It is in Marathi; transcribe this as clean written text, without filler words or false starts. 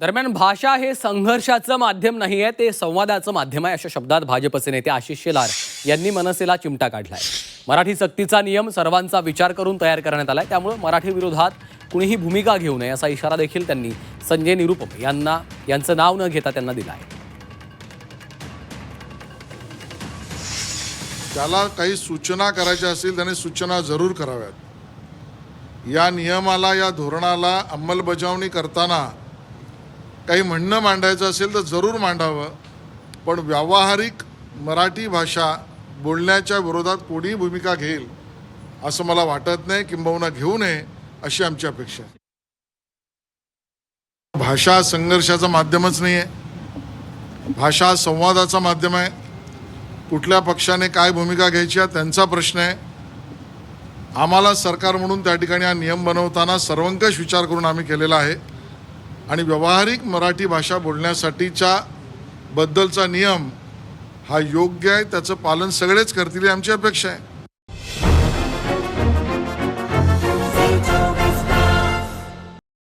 दरम्यान भाषा हे संघर्षाचं माध्यम नाही आहे, ते संवादाचं माध्यम आहे, अशा शब्दात भाजपचे नेते आशिष शेलार यांनी मनसेला चिमटा काढलाय. मराठी सक्तीचा नियम सर्वांचा विचार करून तयार करण्यात आलाय, त्यामुळे मराठी विरोधात कुणीही भूमिका घेऊ नये असा इशारा देखील त्यांनी संजय निरुपम यांचं नाव न घेता त्यांना दिला आहे. त्याला काही सूचना करायच्या असतील त्याने सूचना जरूर कराव्यात. या नियमाला, या धोरणाला अंमलबजावणी करताना काही म्हणणं मांडायचं असेल तर जरूर मांडावं, पण व्यावहारिक मराठी भाषा बोलण्याच्या विरोधात कोणीही भूमिका घेईल असं मला वाटत नाही, किंबहुना घेऊ नये अशी आमची अपेक्षा आहे. भाषा संघर्षाचं माध्यमच नाही आहे, भाषा संवादाचा माध्यम आहे. कुठल्या पक्षाने काय भूमिका घ्यायची आहे त्यांचा प्रश्न आहे. आम्हाला सरकार म्हणून त्या ठिकाणी हा नियम बनवताना सर्वंकष विचार करून आम्ही केलेला आहे आणि व्यावहारिक मराठी भाषा बोलण्यासाठीच्या बद्दलचा नियम हा योग्य आहे, त्याचं पालन सगळेच करतील ही आमची अपेक्षा आहे.